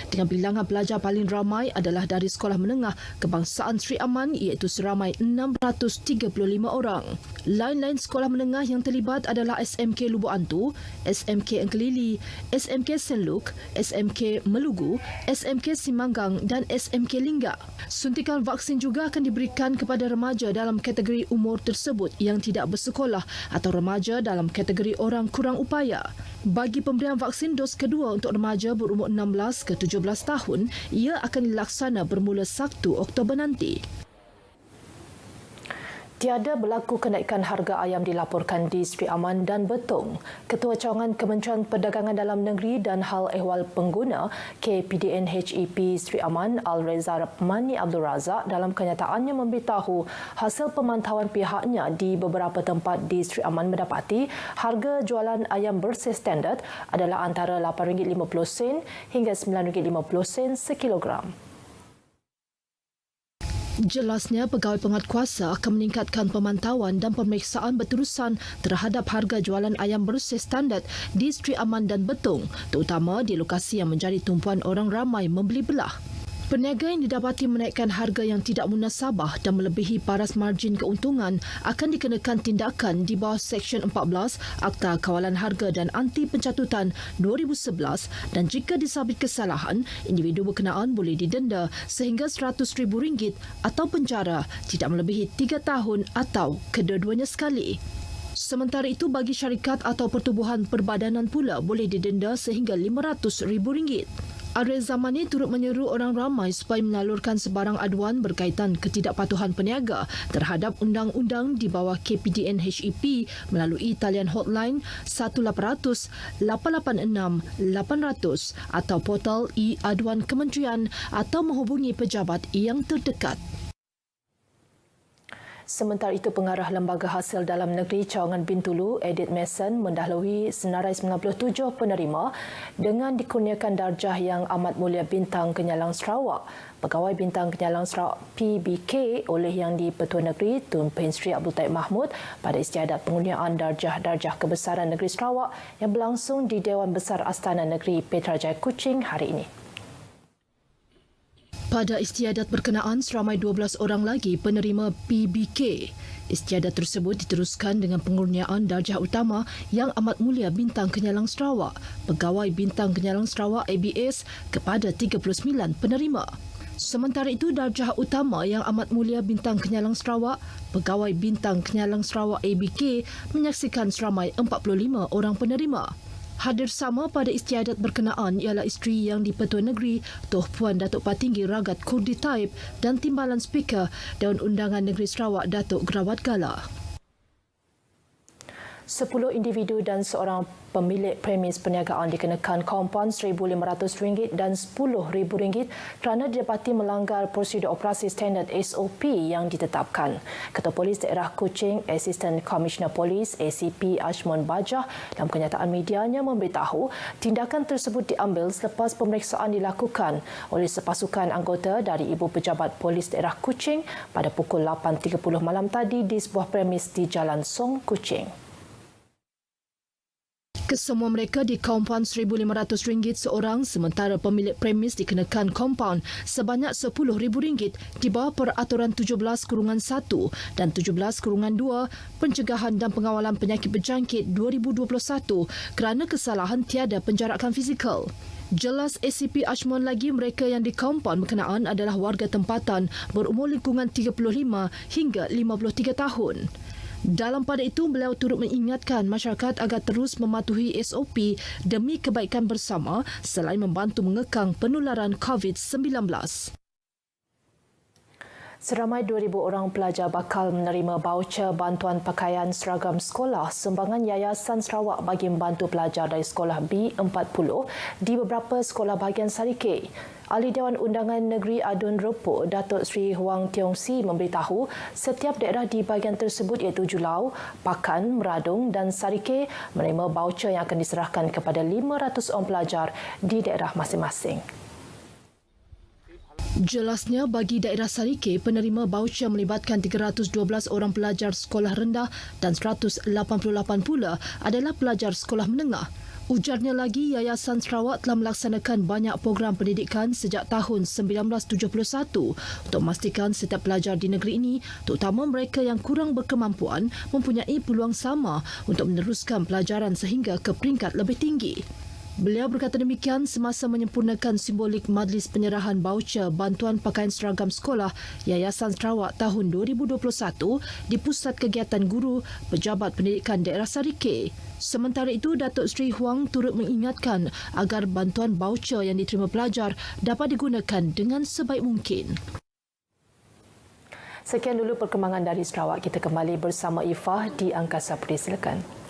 dengan bilangan pelajar paling ramai adalah dari sekolah menengah kebangsaan Sri Aman iaitu seramai 635 orang. Lain-lain sekolah menengah yang terlibat adalah SMK Lubuk Antu, SMK Engkelili, SMK Senluk, SMK Melugu, SMK Simanggang dan SMK Lingga. Suntikan vaksin juga akan diberikan kepada remaja dalam kategori umur tersebut yang tidak bersekolah atau remaja dalam kategori orang kurang upaya. Bagi pemberian vaksin dos kedua untuk remaja berumur 16 ke 17 tahun, ia akan dilaksana bermula 1 Oktober nanti. Tiada berlaku kenaikan harga ayam dilaporkan di Sri Aman dan Betong. Ketua Cawangan Kementerian Perdagangan Dalam Negeri dan Hal Ehwal Pengguna KPDN HEP Sri Aman Al-Reza Mani Abdul Razak dalam kenyataannya memberitahu hasil pemantauan pihaknya di beberapa tempat di Sri Aman mendapati harga jualan ayam bersih standard adalah antara RM8.50 hingga RM9.50 sekilogram. Jelasnya, pegawai penguatkuasa akan meningkatkan pemantauan dan pemeriksaan berterusan terhadap harga jualan ayam bersih standard di Sri Aman dan Betong, terutama di lokasi yang menjadi tumpuan orang ramai membeli belah. Peniaga yang didapati menaikkan harga yang tidak munasabah dan melebihi paras margin keuntungan akan dikenakan tindakan di bawah Seksyen 14 Akta Kawalan Harga dan Anti Pencatutan 2011 dan jika disabit kesalahan, individu berkenaan boleh didenda sehingga RM100,000 atau penjara tidak melebihi 3 tahun atau kedua-duanya sekali. Sementara itu, bagi syarikat atau pertubuhan perbadanan pula boleh didenda sehingga RM500,000. Ariel Zamani turut menyeru orang ramai supaya menyalurkan sebarang aduan berkaitan ketidakpatuhan peniaga terhadap undang-undang di bawah KPDN HEP melalui talian hotline 1-800-886-800 atau portal e-aduan kementerian atau menghubungi pejabat yang terdekat. Sementara itu, Pengarah Lembaga Hasil Dalam Negeri Cawangan Bintulu, Edith Mason, mendahului senarai 97 penerima dengan dikurniakan darjah yang amat mulia Bintang Kenyalang Sarawak. Pegawai Bintang Kenyalang Sarawak PBK oleh Yang di-Pertua Negeri Tun Pehin Sri Abdul Taib Mahmud pada istiadat pengurniaan darjah-darjah kebesaran negeri Sarawak yang berlangsung di Dewan Besar Astana Negeri Petrajaya Kuching hari ini. Pada istiadat berkenaan, seramai 12 orang lagi penerima PBK. Istiadat tersebut diteruskan dengan pengurniaan darjah utama Yang Amat Mulia Bintang Kenyalang Sarawak, Pegawai Bintang Kenyalang Sarawak ABS kepada 39 penerima. Sementara itu, darjah utama Yang Amat Mulia Bintang Kenyalang Sarawak, Pegawai Bintang Kenyalang Sarawak ABK menyaksikan seramai 45 orang penerima. Hadir sama pada istiadat berkenaan ialah isteri Yang di-Pertua Negeri Tuh Puan Datuk Patinggi Ragat Kurdi Taib dan Timbalan Speaker Dewan Undangan Negeri Sarawak Datuk Gerawat Gala. 10 individu dan seorang pemilik premis perniagaan dikenakan kompaun RM1,500 dan RM10,000 kerana didapati melanggar prosedur operasi standard SOP yang ditetapkan. Ketua Polis Daerah Kuching, Asisten Komisioner Polis ACP Ashmon Bajah dalam kenyataan medianya memberitahu tindakan tersebut diambil selepas pemeriksaan dilakukan oleh sepasukan anggota dari Ibu Pejabat Polis Daerah Kuching pada pukul 8.30 malam tadi di sebuah premis di Jalan Song, Kuching. Kesemua mereka dikompaun RM1,500 seorang sementara pemilik premis dikenakan kompaun sebanyak RM10,000 di bawah Peraturan 17-1 dan 17-2 Pencegahan dan Pengawalan Penyakit Berjangkit 2021 kerana kesalahan tiada penjarakan fizikal. Jelas ACP Ashmon lagi mereka yang dikompaun berkenaan adalah warga tempatan berumur lingkungan 35 hingga 53 tahun. Dalam pada itu, beliau turut mengingatkan masyarakat agar terus mematuhi SOP demi kebaikan bersama selain membantu mengekang penularan COVID-19. Seramai 2,000 orang pelajar bakal menerima baucer bantuan pakaian seragam sekolah sumbangan Yayasan Sarawak bagi membantu pelajar dari sekolah B40 di beberapa sekolah bahagian Sarike. Ahli Dewan Undangan Negeri Adun Repuk, Datuk Sri Huang Tiong Si memberitahu setiap daerah di bahagian tersebut iaitu Julau, Pakan, Meradung dan Sarike menerima baucer yang akan diserahkan kepada 500 orang pelajar di daerah masing-masing. Jelasnya, bagi daerah Sarike, penerima baucer melibatkan 312 orang pelajar sekolah rendah dan 188 pula adalah pelajar sekolah menengah. Ujarnya lagi, Yayasan Sarawak telah melaksanakan banyak program pendidikan sejak tahun 1971 untuk memastikan setiap pelajar di negeri ini, terutama mereka yang kurang berkemampuan, mempunyai peluang sama untuk meneruskan pelajaran sehingga ke peringkat lebih tinggi. Beliau berkata demikian semasa menyempurnakan simbolik majlis penyerahan baucer bantuan pakaian seragam sekolah Yayasan Sarawak tahun 2021 di Pusat Kegiatan Guru Pejabat Pendidikan Daerah Sarike. Sementara itu, Datuk Sri Huang turut mengingatkan agar bantuan baucer yang diterima pelajar dapat digunakan dengan sebaik mungkin. Sekian dulu perkembangan dari Sarawak. Kita kembali bersama Ifah di Angkasa Putih. Silakan.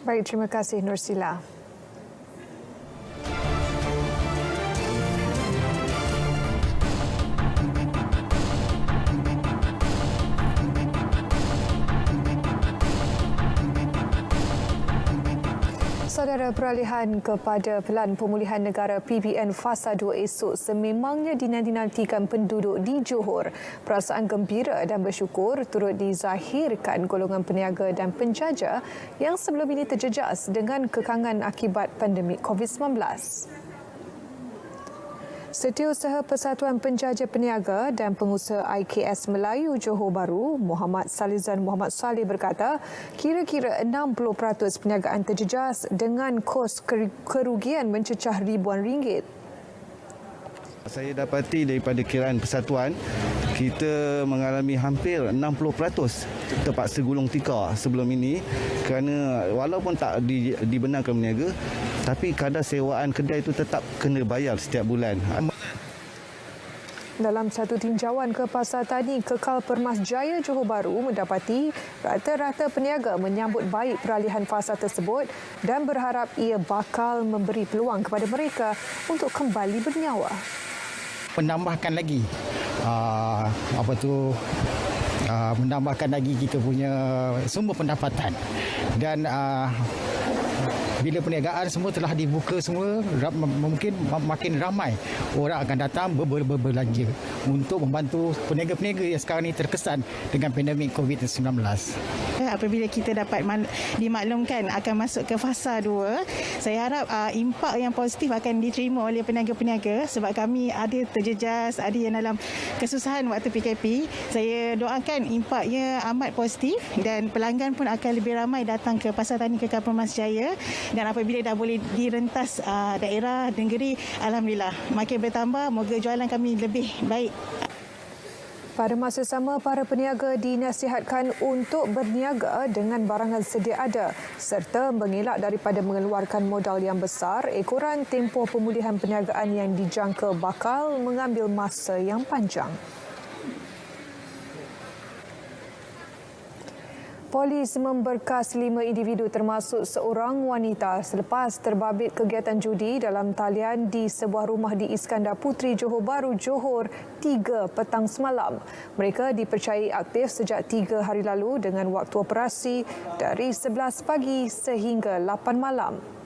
Baik, terima kasih Nursila. Saudara, peralihan kepada Pelan Pemulihan Negara PPN Fasa 2 esok sememangnya dinanti-nantikan penduduk di Johor. Perasaan gembira dan bersyukur turut dizahirkan golongan peniaga dan penjaja yang sebelum ini terjejas dengan kekangan akibat pandemik COVID-19. Setiausaha Persatuan Penjaja Peniaga dan Pengusaha IKS Melayu Johor Bahru, Muhammad Salizan Muhammad Saleh berkata, kira-kira 60% perniagaan terjejas dengan kos kerugian mencecah ribuan ringgit. Saya dapati daripada kiraan persatuan, kita mengalami hampir 60% terpaksa gulung tikar sebelum ini kerana walaupun tak dibenarkan berniaga, tapi kadar sewaan kedai itu tetap kena bayar setiap bulan. Dalam satu tinjauan ke Pasar Tani Kekal Permas Jaya Johor Bahru mendapati rata-rata peniaga menyambut baik peralihan fasa tersebut dan berharap ia bakal memberi peluang kepada mereka untuk kembali bernyawa. Menambahkan lagi menambahkan lagi kita punya sumber pendapatan dan bila perniagaan semua telah dibuka semua, mungkin makin ramai orang akan datang berbelanja untuk membantu peniaga-peniaga yang sekarang ini terkesan dengan pandemik COVID-19. Apabila kita dapat dimaklumkan akan masuk ke fasa 2, saya harap impak yang positif akan diterima oleh peniaga-peniaga sebab kami ada terjejas, ada yang dalam kesusahan waktu PKP. Saya doakan impaknya amat positif dan pelanggan pun akan lebih ramai datang ke Pasar Tani Kekal Permas Jaya. Dan apabila dah boleh direntas daerah negeri, alhamdulillah makin bertambah, moga jualan kami lebih baik. Pada masa sama, para peniaga dinasihatkan untuk berniaga dengan barangan sedia ada serta mengelak daripada mengeluarkan modal yang besar ekoran tempoh pemulihan perniagaan yang dijangka bakal mengambil masa yang panjang. Polis memberkas 5 individu termasuk seorang wanita selepas terbabit kegiatan judi dalam talian di sebuah rumah di Iskandar Puteri, Johor Bahru, Johor 3 petang semalam. Mereka dipercayai aktif sejak 3 hari lalu dengan waktu operasi dari 11 pagi sehingga 8 malam.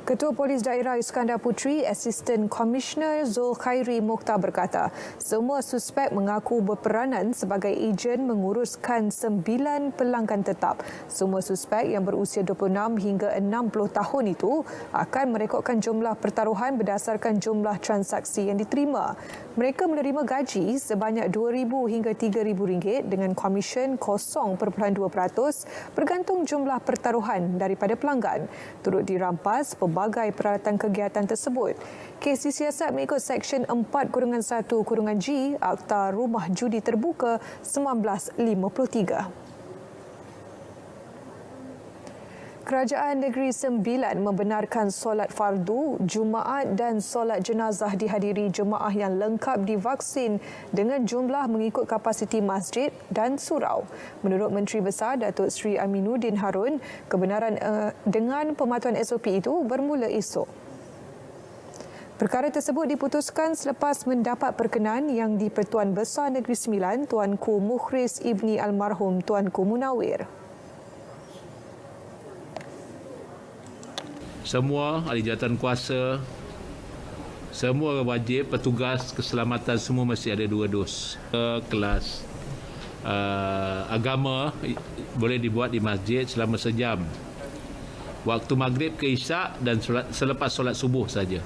Ketua Polis Daerah Iskandar Puteri, Asisten Komisioner Zul Khairi Mokhtar berkata, semua suspek mengaku berperanan sebagai ejen menguruskan 9 pelanggan tetap. Semua suspek yang berusia 26 hingga 60 tahun itu akan merekodkan jumlah pertaruhan berdasarkan jumlah transaksi yang diterima. Mereka menerima gaji sebanyak RM2,000 hingga RM3,000 dengan komisen 0.2% bergantung jumlah pertaruhan daripada pelanggan. Turut dirampas pelbagai peralatan kegiatan tersebut. Kes disiasat mengikut Seksyen 4-1-G Akta Rumah Judi Terbuka 1953. Kerajaan Negeri Sembilan membenarkan solat fardu, Jumaat dan solat jenazah dihadiri jemaah yang lengkap divaksin dengan jumlah mengikut kapasiti masjid dan surau. Menurut Menteri Besar Datuk Seri Aminuddin Harun, kebenaran dengan pematuhan SOP itu bermula esok. Perkara tersebut diputuskan selepas mendapat perkenan yang di-Pertuan Besar Negeri Sembilan, Tuanku Mukhris Ibni Almarhum Tuanku Munawir. Semua ahli jawatan kuasa, semua wajib, petugas keselamatan semua mesti ada 2 dos. Kelas agama boleh dibuat di masjid selama sejam. Waktu maghrib ke isyak dan selepas solat subuh saja.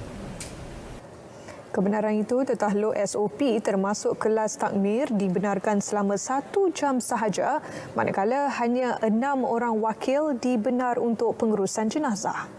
Kebenaran itu tertakluk SOP termasuk kelas takmir dibenarkan selama 1 jam sahaja, manakala hanya 6 orang wakil dibenar untuk pengurusan jenazah.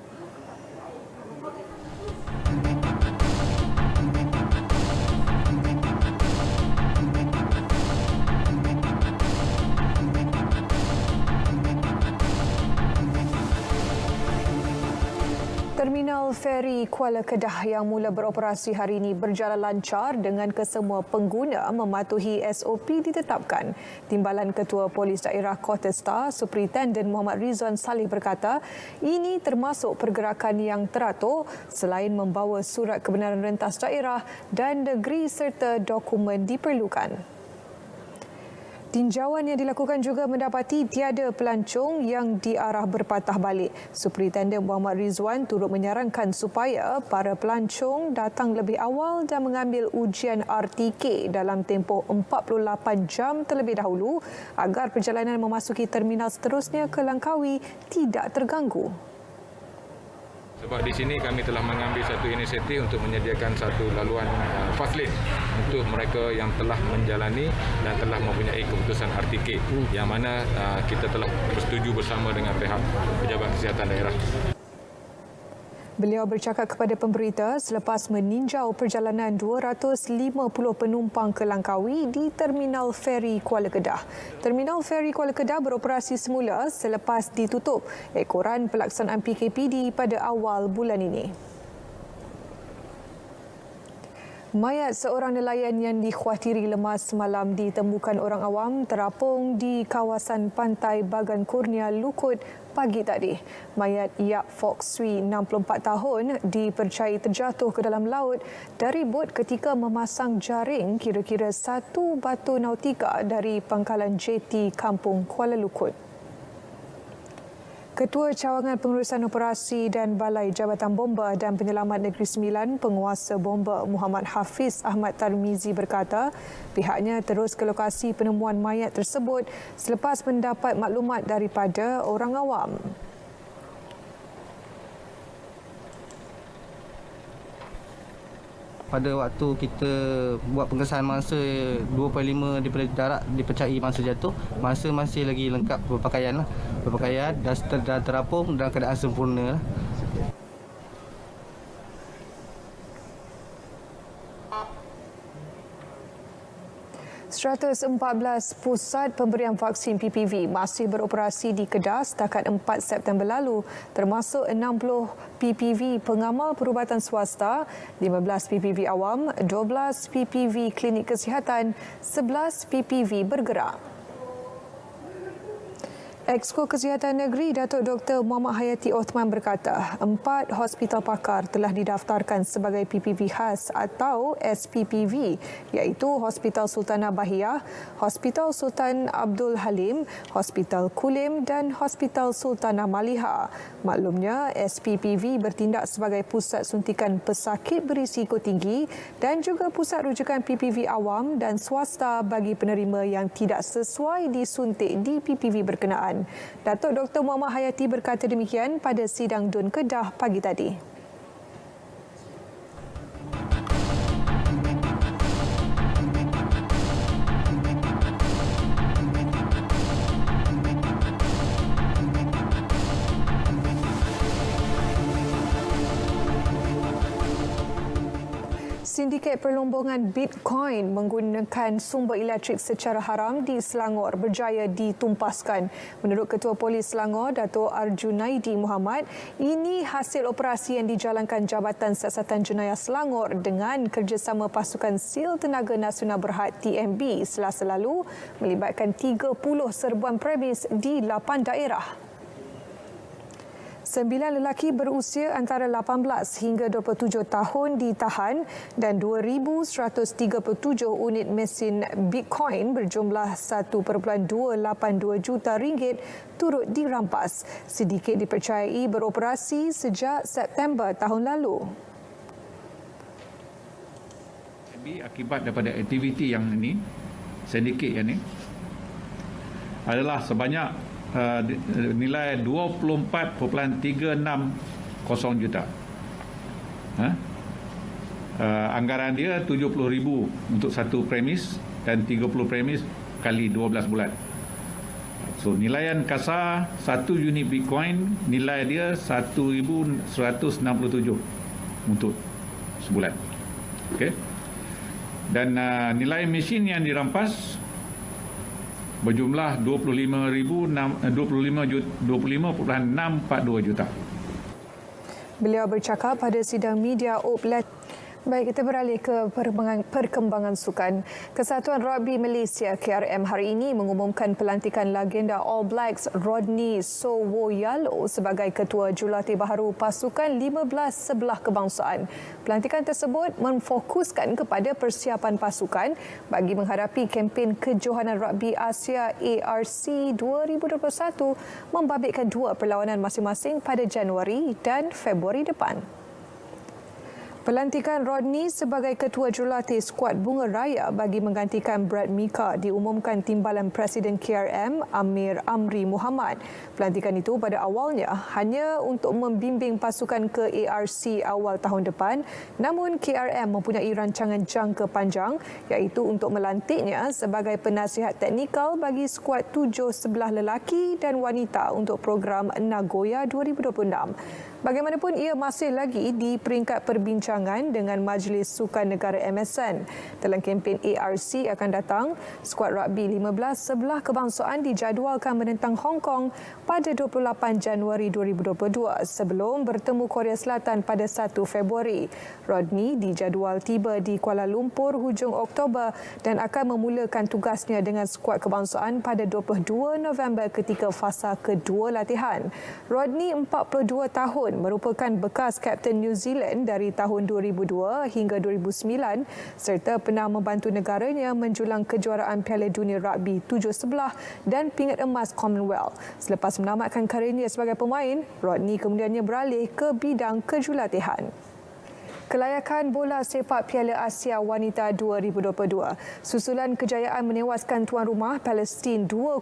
Terminal feri Kuala Kedah yang mula beroperasi hari ini berjalan lancar dengan kesemua pengguna mematuhi SOP ditetapkan. Timbalan Ketua Polis Daerah Kota Star, Superintendent Muhammad Rizwan Saleh berkata, ini termasuk pergerakan yang teratur selain membawa surat kebenaran rentas daerah dan negeri serta dokumen diperlukan. Tinjauan yang dilakukan juga mendapati tiada pelancong yang diarah berpatah balik. Superintendent Muhammad Rizwan turut menyarankan supaya para pelancong datang lebih awal dan mengambil ujian RTK dalam tempoh 48 jam terlebih dahulu agar perjalanan memasuki terminal seterusnya ke Langkawi tidak terganggu. Sebab di sini kami telah mengambil satu inisiatif untuk menyediakan satu laluan fast lane untuk mereka yang telah menjalani dan telah mempunyai keputusan RTK yang mana kita telah bersetuju bersama dengan pihak Pejabat Kesihatan Daerah. Beliau bercakap kepada pemberita selepas meninjau perjalanan 250 penumpang ke Langkawi di Terminal Feri Kuala Kedah. Terminal Feri Kuala Kedah beroperasi semula selepas ditutup ekoran pelaksanaan PKPD pada awal bulan ini. Mayat seorang nelayan yang dikhawatiri lemas semalam ditemukan orang awam terapung di kawasan pantai Bagan Kurnia, Lukut pagi tadi. Mayat Yap Fok Sui, 64 tahun, dipercayai terjatuh ke dalam laut dari bot ketika memasang jaring kira-kira 1 batu nautika dari pangkalan JT Kampung Kuala Lukut. Ketua Cawangan Pengurusan Operasi dan Balai Jabatan Bomba dan Penyelamat Negeri Sembilan, Penguasa Bomba Muhammad Hafiz Ahmad Tarmizi berkata pihaknya terus ke lokasi penemuan mayat tersebut selepas mendapat maklumat daripada orang awam. Pada waktu kita buat pengesahan mangsa 2/5 daripada darat dipercayai mangsa jatuh, mangsa masih lagi lengkap berpakaian dan terapung dalam keadaan sempurna. 114 pusat pemberian vaksin PPV masih beroperasi di Kedah setakat 4 September lalu, termasuk 60 PPV pengamal perubatan swasta, 15 PPV awam, 12 PPV klinik kesihatan, 11 PPV bergerak. Exko Kesihatan Negeri Datuk Dr. Muhammad Hayati Othman berkata, 4 hospital pakar telah didaftarkan sebagai PPV khas atau SPPV, iaitu Hospital Sultanah Bahiyah, Hospital Sultan Abdul Halim, Hospital Kulim dan Hospital Sultanah Maliha. Maklumnya, SPPV bertindak sebagai pusat suntikan pesakit berisiko tinggi dan juga pusat rujukan PPV awam dan swasta bagi penerima yang tidak sesuai disuntik di PPV berkenaan. Datuk Dr. Muhammad Hayati berkata demikian pada sidang DUN Kedah pagi tadi. Sindiket perlombongan Bitcoin menggunakan sumber elektrik secara haram di Selangor berjaya ditumpaskan. Menurut Ketua Polis Selangor, Dato' Arjunaidi Muhammad, ini hasil operasi yang dijalankan Jabatan Siasatan Jenayah Selangor dengan kerjasama pasukan SEAL Tenaga Nasional Berhad TNB Selasa lalu melibatkan 30 serbuan premis di 8 daerah. 9 lelaki berusia antara 18 hingga 27 tahun ditahan dan 2,137 unit mesin Bitcoin berjumlah 1.282 juta ringgit turut dirampas. Sindiket dipercayai beroperasi sejak September tahun lalu. Akibat daripada aktiviti yang ini, sindiket yang ini adalah sebanyak nilai 24.360 juta. Anggaran dia 70,000 untuk satu premis dan 30 premis kali 12 bulan. So nilaian kasar satu unit Bitcoin nilai dia 1,167 untuk sebulan. Okey. Dan nilai mesin yang dirampas berjumlah 25.642 juta. Beliau bercakap pada sidang media outlet. Baik, kita beralih ke perkembangan sukan. Kesatuan Rugby Malaysia KRM hari ini mengumumkan pelantikan legenda All Blacks Rodney Sowoyalo sebagai Ketua Jurulatih Baharu Pasukan 15 Sebelah Kebangsaan. Pelantikan tersebut memfokuskan kepada persiapan pasukan bagi menghadapi kempen Kejohanan Rugby Asia ARC 2021 membabitkan 2 perlawanan masing-masing pada Januari dan Februari depan. Pelantikan Rodney sebagai Ketua Jurulatih Skuad Bunga Raya bagi menggantikan Brad Mika diumumkan Timbalan Presiden KRM Amir Amri Muhammad. Pelantikan itu pada awalnya hanya untuk membimbing pasukan ke ARC awal tahun depan, namun KRM mempunyai rancangan jangka panjang iaitu untuk melantiknya sebagai penasihat teknikal bagi skuad 7 sebelah lelaki dan wanita untuk program Nagoya 2026. Bagaimanapun ia masih lagi di peringkat perbincangan dengan Majlis Sukan Negara MSN. Dalam kempen ARC akan datang, skuad rugby 15 sebelah kebangsaan dijadualkan menentang Hong Kong pada 28 Januari 2022 sebelum bertemu Korea Selatan pada 1 Februari. Rodney dijadual tiba di Kuala Lumpur hujung Oktober dan akan memulakan tugasnya dengan skuad kebangsaan pada 22 November ketika fasa kedua latihan. Rodney 42 tahun merupakan bekas Kapten New Zealand dari tahun 2002 hingga 2009 serta pernah membantu negaranya menjulang kejuaraan Piala Dunia Rugby 7 sebelah dan pingat emas Commonwealth. Selepas menamatkan karirnya sebagai pemain, Rodney kemudiannya beralih ke bidang kejurulatihan. Kelayakan bola sepak Piala Asia Wanita 2022. Susulan kejayaan menewaskan tuan rumah Palestin 2-0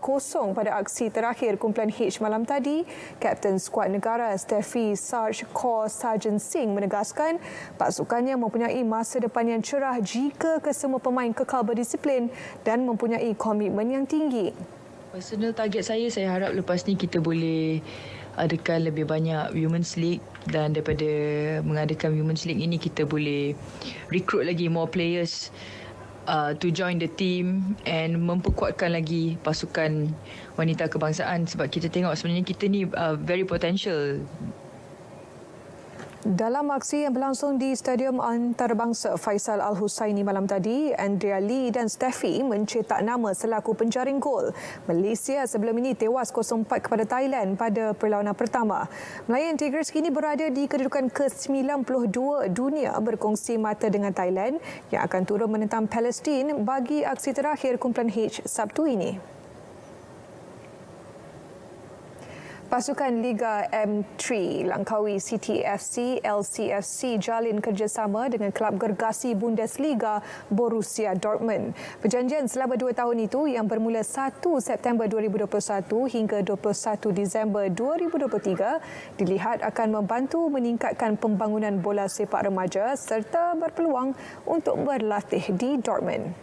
pada aksi terakhir kumpulan H malam tadi, Kapten skuad negara Steffi Sarge Kaur Sarjan Singh menegaskan pasukannya mempunyai masa depan yang cerah jika kesemua pemain kekal berdisiplin dan mempunyai komitmen yang tinggi. Personal target saya harap lepas ni kita boleh adakan lebih banyak Women's League dan daripada mengadakan Women's League ini kita boleh recruit lagi more players to join the team and memperkuatkan lagi pasukan wanita kebangsaan sebab kita tengok sebenarnya kita ni very potential. Dalam aksi yang berlangsung di Stadium Antarabangsa Faisal Al-Husaini malam tadi, Andrea Lee dan Steffi mencetak nama selaku penjaring gol. Malaysia sebelum ini tewas 0-4 kepada Thailand pada perlawanan pertama. Melayu Tigers kini berada di kedudukan ke-92 dunia berkongsi mata dengan Thailand yang akan turun menentang Palestin bagi aksi terakhir kumpulan H Sabtu ini. Pasukan Liga M3 Langkawi City FC LCFC jalin kerjasama dengan kelab gergasi Bundesliga Borussia Dortmund. Perjanjian selama 2 tahun itu yang bermula 1 September 2021 hingga 21 Disember 2023 dilihat akan membantu meningkatkan pembangunan bola sepak remaja serta berpeluang untuk berlatih di Dortmund.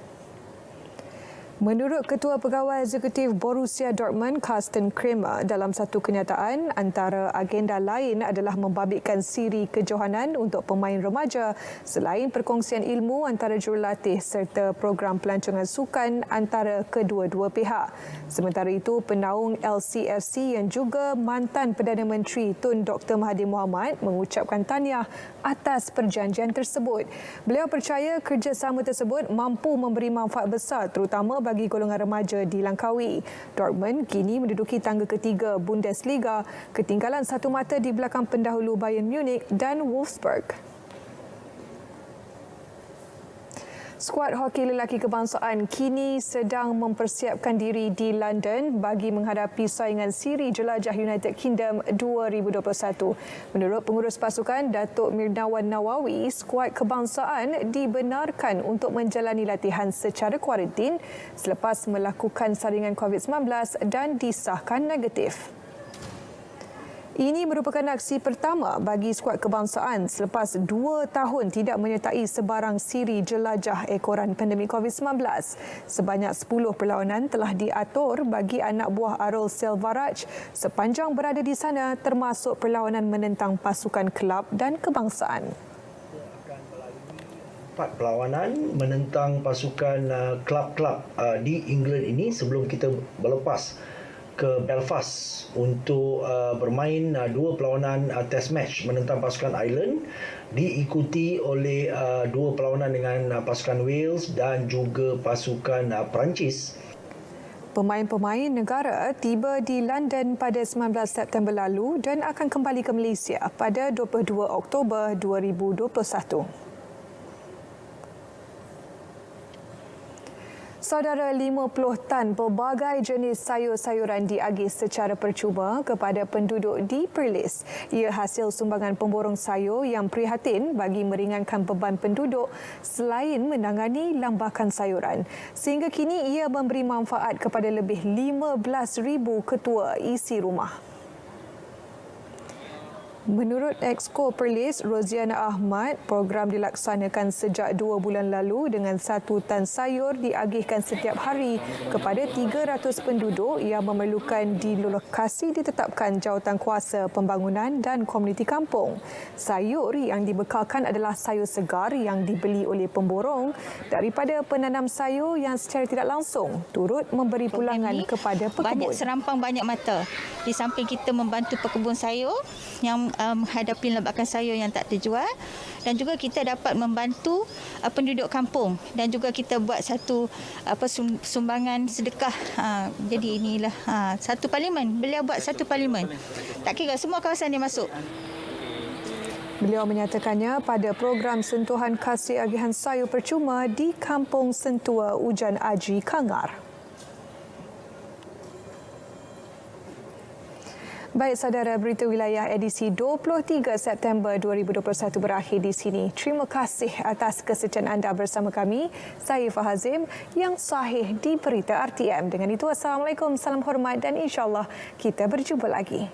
Menurut Ketua Pegawai Eksekutif Borussia Dortmund, Carsten Kremer, dalam satu kenyataan, antara agenda lain adalah membabitkan siri kejohanan untuk pemain remaja selain perkongsian ilmu antara jurulatih serta program pelancongan sukan antara kedua-dua pihak. Sementara itu, penaung LCFC yang juga mantan Perdana Menteri Tun Dr. Mahathir Mohamad mengucapkan tahniah atas perjanjian tersebut. Beliau percaya kerjasama tersebut mampu memberi manfaat besar terutama bagi golongan remaja di Langkawi. Dortmund kini menduduki tangga ketiga Bundesliga, ketinggalan satu mata di belakang pendahulu Bayern Munich dan Wolfsburg. Skuad hoki lelaki kebangsaan kini sedang mempersiapkan diri di London bagi menghadapi saingan siri jelajah United Kingdom 2021. Menurut pengurus pasukan Datuk Mirnawan Nawawi, skuad kebangsaan dibenarkan untuk menjalani latihan secara kuarantin selepas melakukan saringan COVID-19 dan disahkan negatif. Ini merupakan aksi pertama bagi skuad kebangsaan selepas 2 tahun tidak menyertai sebarang siri jelajah ekoran pandemik COVID-19. Sebanyak 10 perlawanan telah diatur bagi anak buah Arul Selvaraj sepanjang berada di sana termasuk perlawanan menentang pasukan kelab dan kebangsaan. 4 perlawanan menentang pasukan kelab-kelab di England ini sebelum kita berlepas ke Belfast untuk bermain 2 perlawanan test match menentang pasukan Ireland, diikuti oleh 2 perlawanan dengan pasukan Wales dan juga pasukan Perancis. Pemain-pemain negara tiba di London pada 19 September lalu dan akan kembali ke Malaysia pada 22 Oktober 2021. Saudara, 50 tan pelbagai jenis sayur-sayuran diagih secara percuma kepada penduduk di Perlis. Ia hasil sumbangan pemborong sayur yang prihatin bagi meringankan beban penduduk selain menangani lambakan sayuran. Sehingga kini ia memberi manfaat kepada lebih 15,000 ketua isi rumah. Menurut Exco Perlis, Roziana Ahmad, program dilaksanakan sejak 2 bulan lalu dengan 1 tan sayur diagihkan setiap hari kepada 300 penduduk yang memerlukan di lokasi ditetapkan Jawatankuasa Pembangunan dan Komuniti Kampung. Sayur yang dibekalkan adalah sayur segar yang dibeli oleh pemborong daripada penanam sayur yang secara tidak langsung turut memberi pulangan kepada pekebun. Banyak serampang, banyak mata. Di samping kita membantu pekebun sayur yang menghadapi lambakan sayur yang tak terjual, dan juga kita dapat membantu penduduk kampung, dan juga kita buat satu sumbangan sedekah. Jadi inilah satu parlimen. Beliau buat satu parlimen. Tak kira semua kawasan dia masuk. Beliau menyatakannya pada program sentuhan kasih agihan sayur percuma di Kampung Sentua Ujan Aji, Kangar. Baik saudara, berita wilayah edisi 23 September 2021 berakhir di sini. Terima kasih atas kesetiaan anda bersama kami. Saya Fahazim yang sahih di Berita RTM. Dengan itu, Assalamualaikum, salam hormat dan insya-Allah kita berjumpa lagi.